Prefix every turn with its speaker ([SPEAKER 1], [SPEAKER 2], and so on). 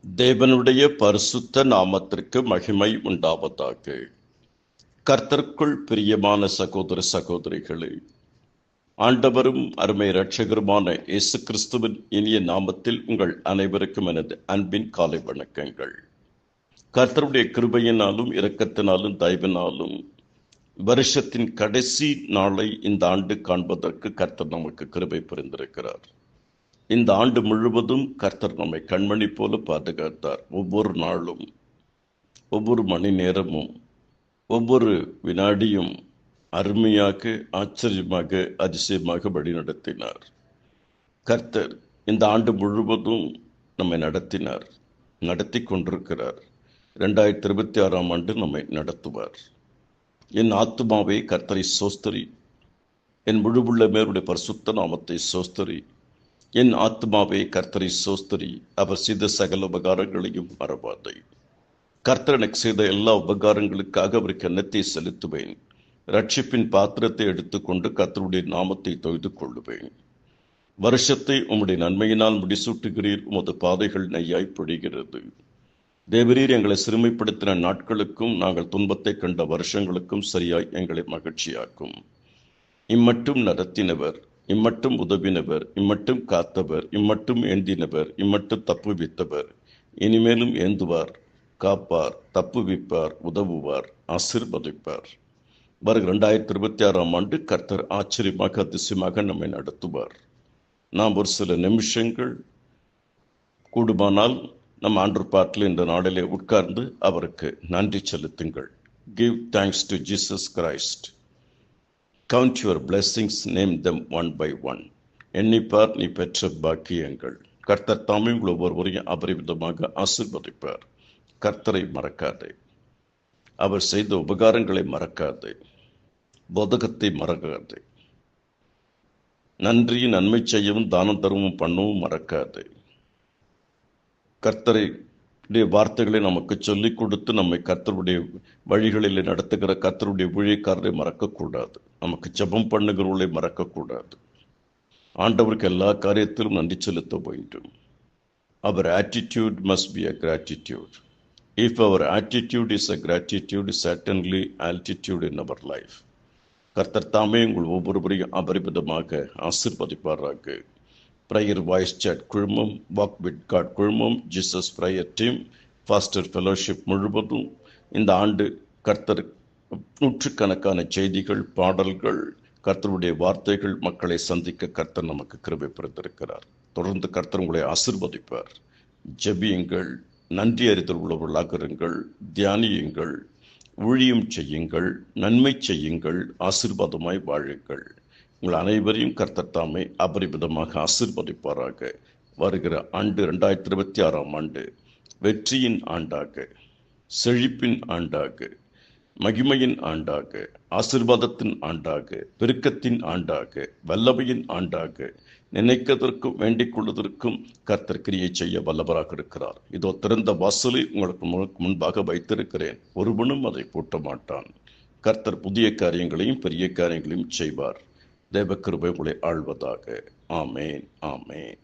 [SPEAKER 1] தேவனுடைய பரிசுத்த நாமத்திற்கு மகிமை உண்டாவதாக. கர்த்தருக்குள் பிரியமான சகோதர சகோதரிகளே, ஆண்டவரும் அருமை இரட்சகருமான இயேசு கிறிஸ்துவின் இனிய நாமத்தில் உங்கள் அனைவருக்கும் எனது அன்பின் காலை வணக்கங்கள். கர்த்தருடைய கிருபையினாலும் இரக்கத்தினாலும் தயவினாலும் வருஷத்தின் கடைசி நாளை இந்த ஆண்டு காண்பதற்கு கர்த்தர் நமக்கு கிருபை புரிந்திருக்கிறார். இந்த ஆண்டு முழுவதும் கர்த்தர் நம்மை கண்மணி போல பாதுகாத்தார். ஒவ்வொரு நாளும், ஒவ்வொரு மணி நேரமும், ஒவ்வொரு வினாடியும் அருமையாக, ஆச்சரியமாக, அதிசயமாக வழிநடத்தினார். கர்த்தர் இந்த ஆண்டு முழுவதும் நம்மை நடத்தினார், நடத்தி கொண்டிருக்கிறார். 2026 ஆண்டு நம்மை நடத்துவார். என் ஆத்துமாவே கர்த்தரை சோஸ்தரி, என் முழுவுள்ள மேருடைய பரிசுத்த நாமத்தை சோஸ்தரி. என் ஆத்மாவே கர்த்தரை சோஸ்தரி, அவர் செய்த சகல உபகாரங்களையும் மறவாதே. கர்த்தர் எனக்கு செய்த எல்லா உபகாரங்களுக்காக அவருக்கு எண்ணத்தை செலுத்துவேன். ரட்சிப்பின் பாத்திரத்தை எடுத்துக்கொண்டு கர்த்தருடைய நாமத்தை தொய்து கொள்ளுவேன். வருஷத்தை உம்முடைய நன்மையினால் முடிசூட்டுகிறீர், உமது பாதைகள் நெய்யாய் பொழிகிறது. தேவரீர் எங்களை சிறுமைப்படுத்தின நாட்களுக்கும் நாங்கள் துன்பத்தை கண்ட வருஷங்களுக்கும் சரியாய் எங்களை மகிழ்ச்சியாக்கும். இம்மட்டும் நடத்தினவர், இம்மட்டும் உதவினவர், இம்மட்டும் காத்தவர், இம்மட்டும் ஏந்தினவர், இம்மட்டும் தப்புவித்தவர், இனிமேலும் ஏந்துவார், காப்பார், தப்புவிப்பார், உதவுவார், ஆசீர்வதிப்பார். வருகிற 2026 ஆண்டு கர்த்தர் ஆச்சரியமாக, அதிசயமாக நம்மை நடத்துவார். நாம் ஒரு சில நிமிஷங்கள் கூடுமானால் நம் ஆண்டவர் பாட்டில் இந்த நாளிலே உட்கார்ந்து அவருக்கு நன்றி செலுத்துங்கள். Give thanks to Jesus Christ. Count your blessings, name them one by one. எண்ணிப்பார் நீ பெற்ற பாக்கியங்கள். கர்த்தர் தாமே உங்கள் ஒவ்வொருவரையும் அபரிவிதமாக ஆசீர்வதிப்பார். கர்த்தரை மறக்காதே, அவர் செய்த உபகாரங்களை மறக்காதே, போதகத்தை மறக்காதே, நன்றியும் நன்மை செய்யவும் தானம் தரவும் பண்ணவும் மறக்காதே. கர்த்தருடைய வார்த்தைகளை நமக்கு சொல்லிக் கொடுத்து நம்மை கர்த்தருடைய வழிகளில் நடத்துகிற கர்த்தருடைய ஊழியக்காரரை மறக்கக்கூடாது. நமக்கு ஜெபம் பண்ணுகிறவர்களை மறக்கக்கூடாது. ஆண்டவருக்கு எல்லா காரியத்திலும் நன்றி செலுத்த வேண்டும். Our attitude must be a gratitude. If our attitude is a gratitude, certainly altitude in our life. கர்த்தர் தாமே உங்கள் ஒவ்வொருவரையும் அபரிமிதமாக ஆசீர்வதிப்பாராக. ப்ரேயர் வாய்ஸ் சாட் குழுமம், வாக் வித் காட் குழுமம், Jesus prayer team, pastor fellowship முழுவதும் இந்த ஆண்டு கர்த்தர் நூற்றுக்கணக்கான செய்திகள், பாடல்கள், கர்த்தருடைய வார்த்தைகள் மக்களை சந்திக்க கர்த்தர் நமக்கு கிருபை புரிந்திருக்கிறார். தொடர்ந்து கர்த்தர் உங்களை ஆசீர்வதிப்பார். ஜெபியுங்கள், நன்றி அறிதல் உள்ளவர்களாக இருங்கள், தியானியுங்கள், ஊழியம் செய்யுங்கள், நன்மை செய்யுங்கள், ஆசீர்வாதமாய் வாழுங்கள். உங்கள் அனைவரையும் கர்த்தர் தாமே அபரிமிதமாக ஆசீர்வதிப்பாராக. வருகிற ஆண்டு 2026 ஆண்டு வெற்றியின் ஆண்டாக, செழிப்பின் ஆண்டாக, மகிமையின் ஆண்டாக, ஆசீர்வாதத்தின் ஆண்டாக, பெருக்கத்தின் ஆண்டாக, வல்லமையின் ஆண்டாக, நினைக்கிறதற்கும் வேண்டிக் கொள்வதற்கும் கர்த்தர் கிரியை செய்ய வல்லவராக இருக்கிறார். இதோ திறந்த வாசலை உங்களுக்கு முன்பாக வைத்திருக்கிறேன், ஒருவனும் அதை பூட்ட மாட்டான். கர்த்தர் புதிய காரியங்களையும் பெரிய காரியங்களையும் செய்வார். தேவ கிருபை உங்களை ஆள்வதாக. ஆமேன், ஆமேன்.